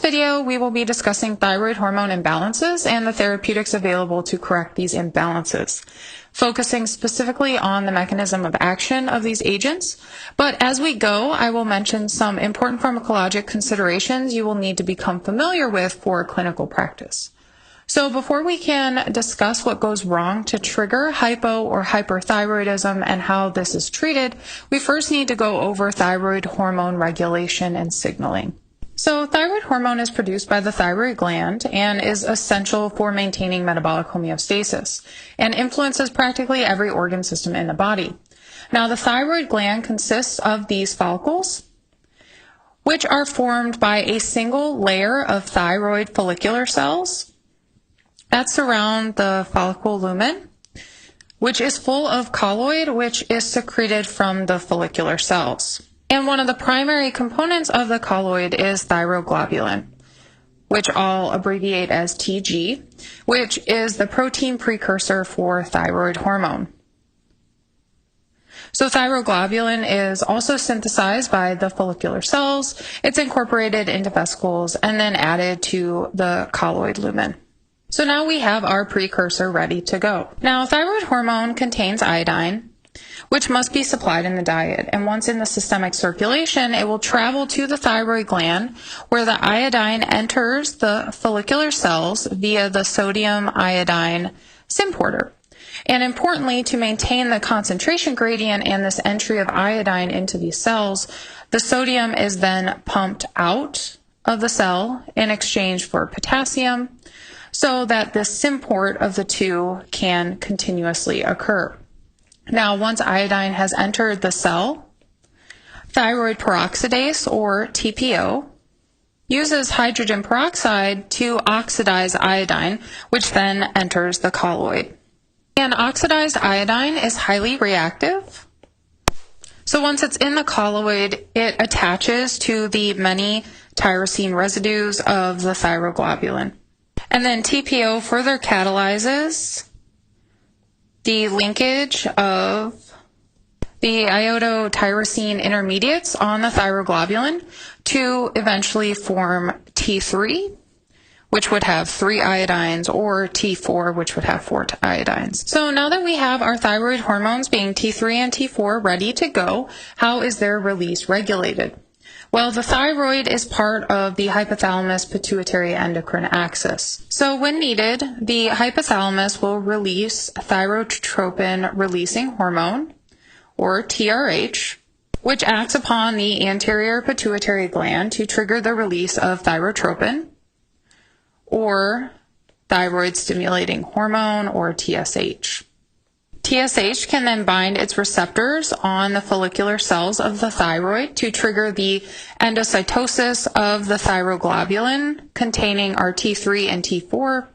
video, we will be discussing thyroid hormone imbalances and the therapeutics available to correct these imbalances, focusing specifically on the mechanism of action of these agents. But as we go, I will mention some important pharmacologic considerations you will need to become familiar with for clinical practice. So before we can discuss what goes wrong to trigger hypo or hyperthyroidism and how this is treated, we first need to go over thyroid hormone regulation and signaling. So thyroid hormone is produced by the thyroid gland and is essential for maintaining metabolic homeostasis and influences practically every organ system in the body. Now, the thyroid gland consists of these follicles, which are formed by a single layer of thyroid follicular cells that surround the follicle lumen, which is full of colloid, which is secreted from the follicular cells. And one of the primary components of the colloid is thyroglobulin, which I'll abbreviate as TG, which is the protein precursor for thyroid hormone. So thyroglobulin is also synthesized by the follicular cells. It's incorporated into vesicles and then added to the colloid lumen. So now we have our precursor ready to go. Now, thyroid hormone contains iodine, which must be supplied in the diet. And once in the systemic circulation, it will travel to the thyroid gland, where the iodine enters the follicular cells via the sodium iodine symporter. And importantly, to maintain the concentration gradient and this entry of iodine into these cells, the sodium is then pumped out of the cell in exchange for potassium, so that the symport of the two can continuously occur. Now, once iodine has entered the cell, thyroid peroxidase, or TPO, uses hydrogen peroxide to oxidize iodine, which then enters the colloid. And oxidized iodine is highly reactive. So once it's in the colloid, it attaches to the many tyrosine residues of the thyroglobulin. And then TPO further catalyzes the linkage of the iodo-tyrosine intermediates on the thyroglobulin to eventually form T3, which would have 3 iodines, or T4, which would have 4 iodines. So now that we have our thyroid hormones being T3 and T4 ready to go, how is their release regulated? Well, the thyroid is part of the hypothalamus pituitary endocrine axis. So when needed, the hypothalamus will release thyrotropin releasing hormone, or TRH, which acts upon the anterior pituitary gland to trigger the release of thyrotropin, or thyroid stimulating hormone, or TSH. TSH can then bind its receptors on the follicular cells of the thyroid to trigger the endocytosis of the thyroglobulin containing our T3 and T4,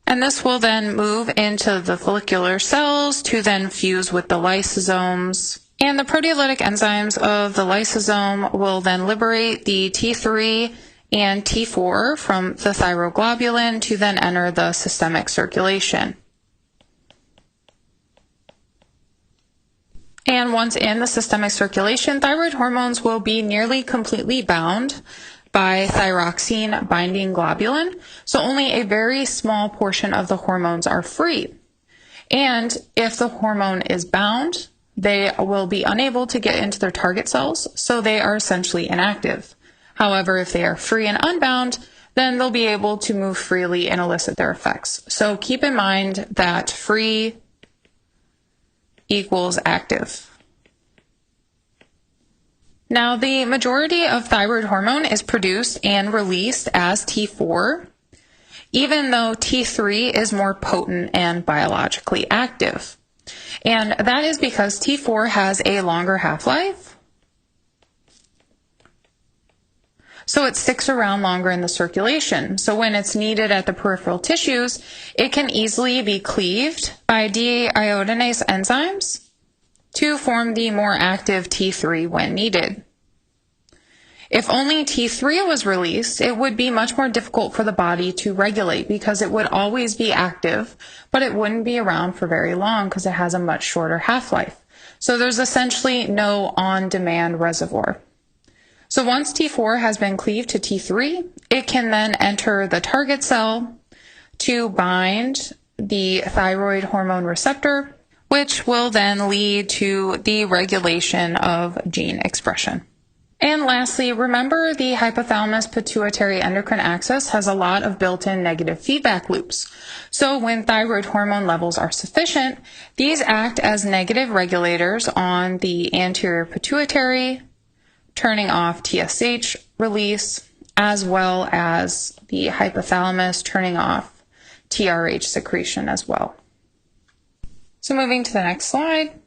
and this will then move into the follicular cells to then fuse with the lysosomes. And the proteolytic enzymes of the lysosome will then liberate the T3 and T4 from the thyroglobulin to then enter the systemic circulation. And once in the systemic circulation, thyroid hormones will be nearly completely bound by thyroxine binding globulin, so only a very small portion of the hormones are free. And if the hormone is bound, they will be unable to get into their target cells, so they are essentially inactive. However, if they are free and unbound, then they'll be able to move freely and elicit their effects. So keep in mind that free equals active. Now, the majority of thyroid hormone is produced and released as T4, even though T3 is more potent and biologically active. And that is because T4 has a longer half-life, so it sticks around longer in the circulation. So when it's needed at the peripheral tissues, it can easily be cleaved by deiodinase enzymes to form the more active T3 when needed. If only T3 was released, it would be much more difficult for the body to regulate because it would always be active, but it wouldn't be around for very long because it has a much shorter half-life. So there's essentially no on-demand reservoir. So once T4 has been cleaved to T3, it can then enter the target cell to bind the thyroid hormone receptor, which will then lead to the regulation of gene expression. And lastly, remember the hypothalamus pituitary endocrine axis has a lot of built-in negative feedback loops. So when thyroid hormone levels are sufficient, these act as negative regulators on the anterior pituitary, turning off TSH release, as well as the hypothalamus turning off TRH secretion as well. So moving to the next slide.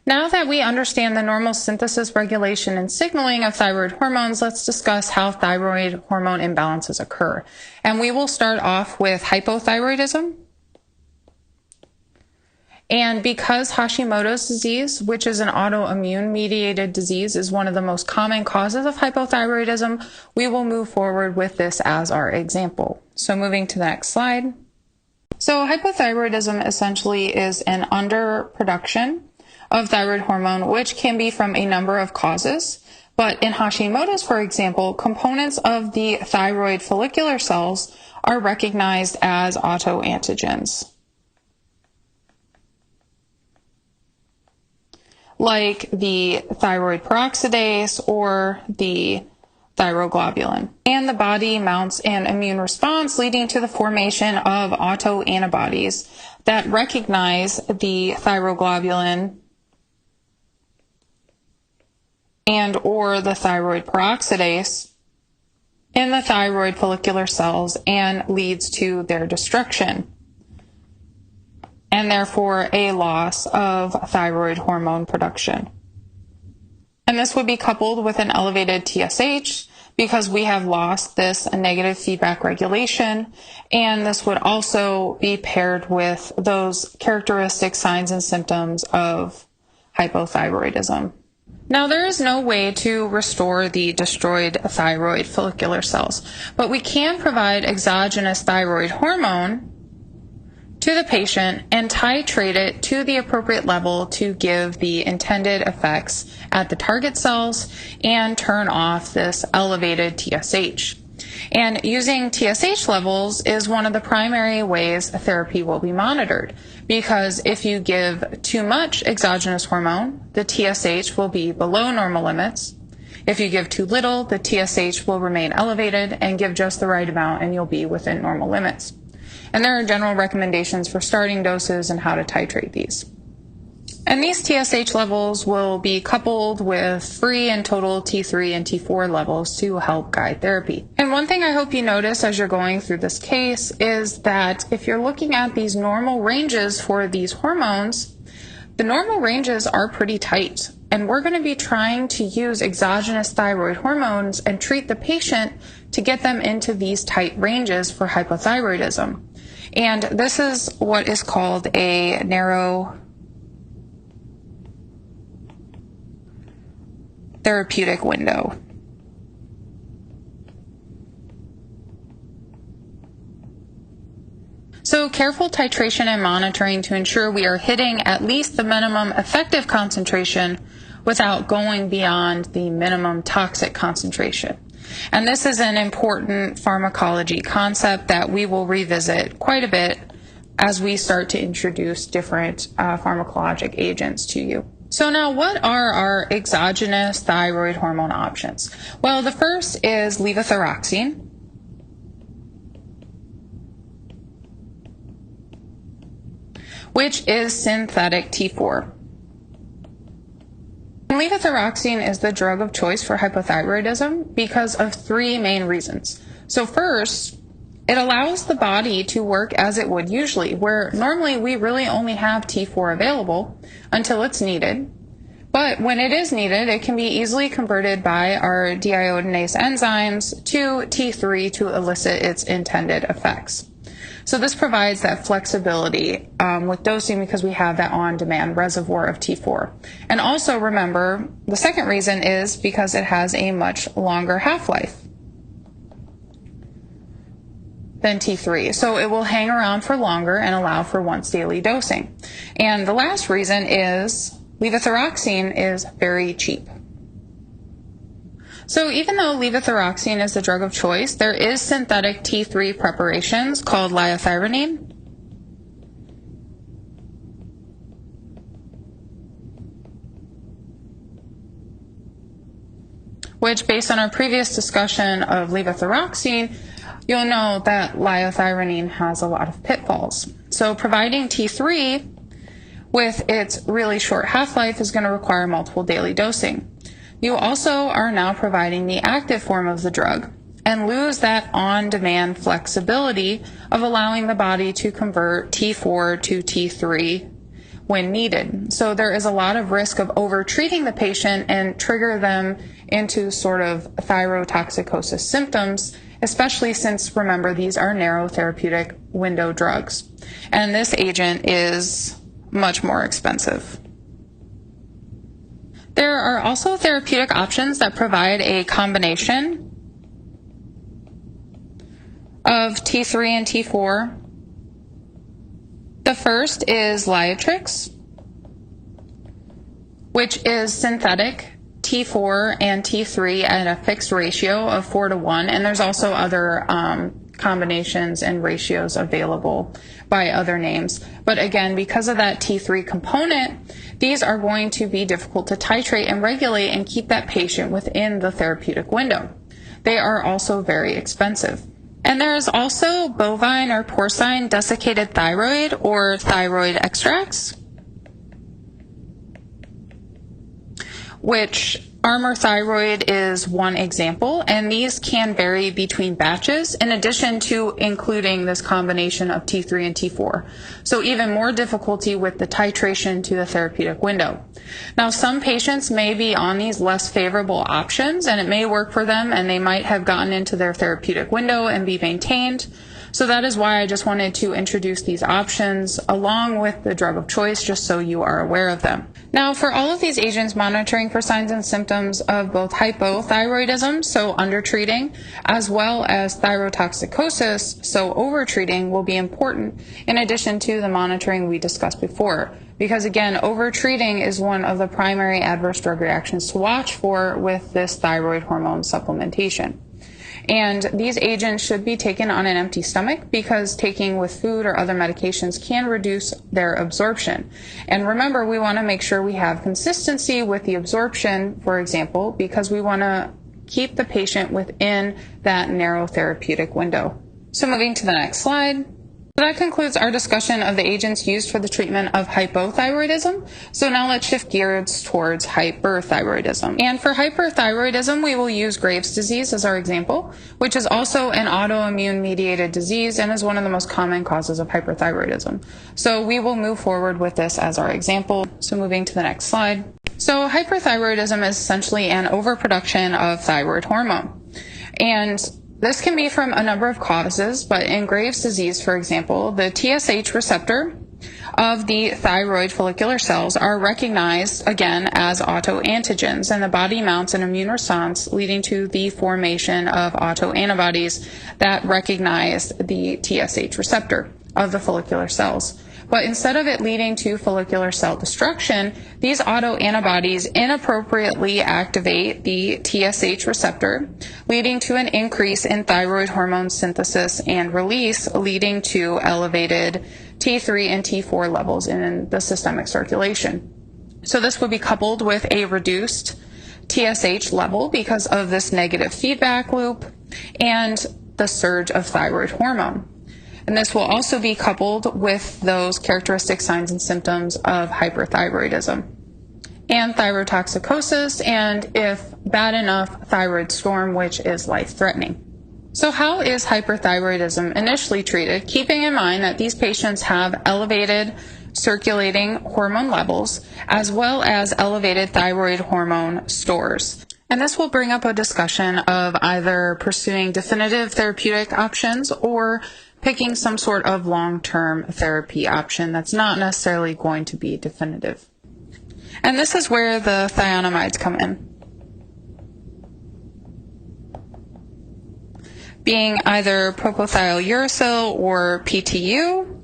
Now that we understand the normal synthesis, regulation, and signaling of thyroid hormones, let's discuss how thyroid hormone imbalances occur. And we will start off with hypothyroidism. And because Hashimoto's disease, which is an autoimmune mediated disease, is one of the most common causes of hypothyroidism, we will move forward with this as our example. So moving to the next slide. So hypothyroidism essentially is an underproduction of thyroid hormone, which can be from a number of causes. But in Hashimoto's, for example, components of the thyroid follicular cells are recognized as autoantigens, like the thyroid peroxidase or the thyroglobulin. And the body mounts an immune response, leading to the formation of autoantibodies that recognize the thyroglobulin and or the thyroid peroxidase in the thyroid follicular cells and leads to their destruction, and therefore a loss of thyroid hormone production. And this would be coupled with an elevated TSH because we have lost this negative feedback regulation, and this would also be paired with those characteristic signs and symptoms of hypothyroidism. Now, there is no way to restore the destroyed thyroid follicular cells, but we can provide exogenous thyroid hormone to the patient and titrate it to the appropriate level to give the intended effects at the target cells and turn off this elevated TSH. And using TSH levels is one of the primary ways therapy will be monitored, because if you give too much exogenous hormone, the TSH will be below normal limits. If you give too little, the TSH will remain elevated, and give just the right amount and you'll be within normal limits. And there are general recommendations for starting doses and how to titrate these. And these TSH levels will be coupled with free and total T3 and T4 levels to help guide therapy. And one thing I hope you notice as you're going through this case is that if you're looking at these normal ranges for these hormones, the normal ranges are pretty tight. And we're going to be trying to use exogenous thyroid hormones and treat the patient to get them into these tight ranges for hypothyroidism. And this is what is called a narrow therapeutic window. So careful titration and monitoring to ensure we are hitting at least the minimum effective concentration without going beyond the minimum toxic concentration. And this is an important pharmacology concept that we will revisit quite a bit as we start to introduce different pharmacologic agents to you. So now, what are our exogenous thyroid hormone options? Well, the first is levothyroxine, which is synthetic T4. And levothyroxine is the drug of choice for hypothyroidism because of three main reasons. So first, it allows the body to work as it would usually, where normally we really only have T4 available until it's needed. But when it is needed, it can be easily converted by our deiodinase enzymes to T3 to elicit its intended effects. So this provides that flexibility with dosing because we have that on-demand reservoir of T4. And also remember, the second reason is because it has a much longer half-life than T3. So it will hang around for longer and allow for once daily dosing. And the last reason is levothyroxine is very cheap. So even though levothyroxine is the drug of choice, there is synthetic T3 preparations called liothyronine. Which, based on our previous discussion of levothyroxine, you'll know that liothyronine has a lot of pitfalls. So providing T3 with its really short half-life is going to require multiple daily dosing. You also are now providing the active form of the drug and lose that on-demand flexibility of allowing the body to convert T4 to T3 when needed. So there is a lot of risk of over-treating the patient and trigger them into sort of thyrotoxicosis symptoms, especially since, remember, these are narrow therapeutic window drugs. And this agent is much more expensive. There are also therapeutic options that provide a combination of T3 and T4. The first is Liotrix, which is synthetic T4 and T3 at a fixed ratio of 4:1, and there's also other combinations and ratios available by other names. But again, because of that T3 component, these are going to be difficult to titrate and regulate and keep that patient within the therapeutic window. They are also very expensive. And there is also bovine or porcine desiccated thyroid or thyroid extracts, which Armour Thyroid is one example, and these can vary between batches in addition to including this combination of T3 and T4. So even more difficulty with the titration to the therapeutic window. Now, some patients may be on these less favorable options and it may work for them and they might have gotten into their therapeutic window and be maintained. So that is why I just wanted to introduce these options along with the drug of choice just so you are aware of them. Now, for all of these agents, monitoring for signs and symptoms of both hypothyroidism, so undertreating, as well as thyrotoxicosis, so overtreating, will be important in addition to the monitoring we discussed before. Because again, overtreating is one of the primary adverse drug reactions to watch for with this thyroid hormone supplementation. And these agents should be taken on an empty stomach because taking with food or other medications can reduce their absorption. And remember, we want to make sure we have consistency with the absorption, for example, because we want to keep the patient within that narrow therapeutic window. So moving to the next slide. That concludes our discussion of the agents used for the treatment of hypothyroidism. So now let's shift gears towards hyperthyroidism. And for hyperthyroidism, we will use Graves' disease as our example, which is also an autoimmune mediated disease and is one of the most common causes of hyperthyroidism. So we will move forward with this as our example. So moving to the next slide. So hyperthyroidism is essentially an overproduction of thyroid hormone. And this can be from a number of causes, but in Graves' disease, for example, the TSH receptor of the thyroid follicular cells are recognized, again, as autoantigens, and the body mounts an immune response leading to the formation of autoantibodies that recognize the TSH receptor of the follicular cells. But instead of it leading to follicular cell destruction, these autoantibodies inappropriately activate the TSH receptor, leading to an increase in thyroid hormone synthesis and release, leading to elevated T3 and T4 levels in the systemic circulation. So this would be coupled with a reduced TSH level because of this negative feedback loop and the surge of thyroid hormone. And this will also be coupled with those characteristic signs and symptoms of hyperthyroidism and thyrotoxicosis, and if bad enough, thyroid storm, which is life-threatening. So how is hyperthyroidism initially treated, keeping in mind that these patients have elevated circulating hormone levels as well as elevated thyroid hormone stores? And this will bring up a discussion of either pursuing definitive therapeutic options or picking some sort of long-term therapy option that's not necessarily going to be definitive. And this is where the thionamides come in, being either propylthiouracil or PTU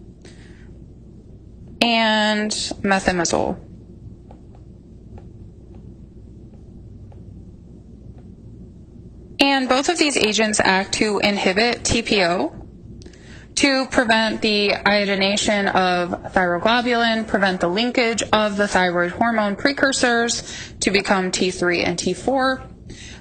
and methimazole. And both of these agents act to inhibit TPO, to prevent the iodination of thyroglobulin, prevent the linkage of the thyroid hormone precursors to become T3 and T4,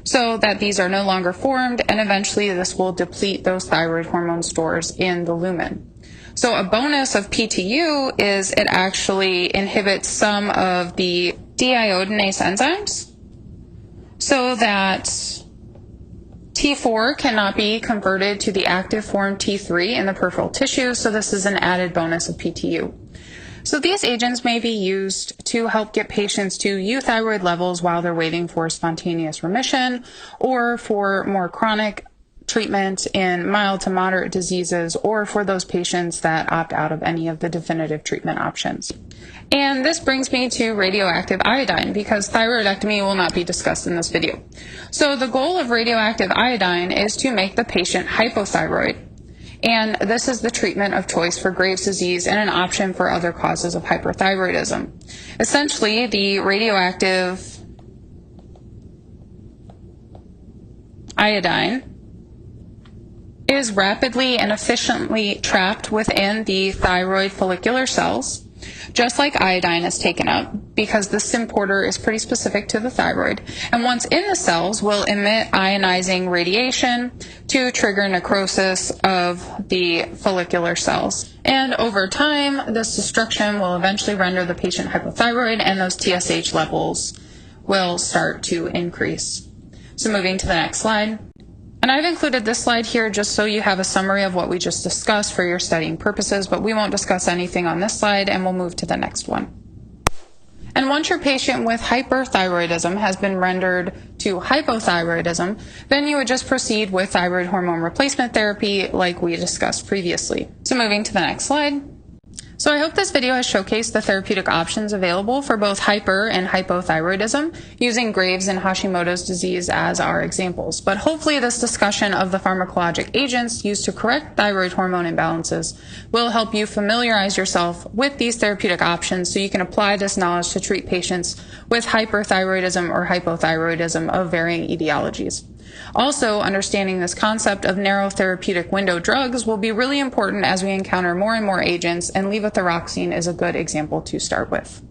so that these are no longer formed, and eventually this will deplete those thyroid hormone stores in the lumen. So a bonus of PTU is it actually inhibits some of the deiodinase enzymes so that T4 cannot be converted to the active form T3 in the peripheral tissue, so this is an added bonus of PTU. So these agents may be used to help get patients to euthyroid levels while they're waiting for spontaneous remission, or for more chronic treatment in mild to moderate diseases, or for those patients that opt out of any of the definitive treatment options. And this brings me to radioactive iodine, because thyroidectomy will not be discussed in this video. So the goal of radioactive iodine is to make the patient hypothyroid. And this is the treatment of choice for Graves' disease and an option for other causes of hyperthyroidism. Essentially, the radioactive iodine is rapidly and efficiently trapped within the thyroid follicular cells, just like iodine is taken up, because the symporter is pretty specific to the thyroid, and once in the cells will emit ionizing radiation to trigger necrosis of the follicular cells. And over time, this destruction will eventually render the patient hypothyroid, and those TSH levels will start to increase. So moving to the next slide. And I've included this slide here just so you have a summary of what we just discussed for your studying purposes, but we won't discuss anything on this slide, and we'll move to the next one. And once your patient with hyperthyroidism has been rendered to hypothyroidism, then you would just proceed with thyroid hormone replacement therapy like we discussed previously. So moving to the next slide. So I hope this video has showcased the therapeutic options available for both hyper and hypothyroidism, using Graves' and Hashimoto's disease as our examples. But hopefully this discussion of the pharmacologic agents used to correct thyroid hormone imbalances will help you familiarize yourself with these therapeutic options so you can apply this knowledge to treat patients with hyperthyroidism or hypothyroidism of varying etiologies. Also, understanding this concept of narrow therapeutic window drugs will be really important as we encounter more and more agents, and levothyroxine is a good example to start with.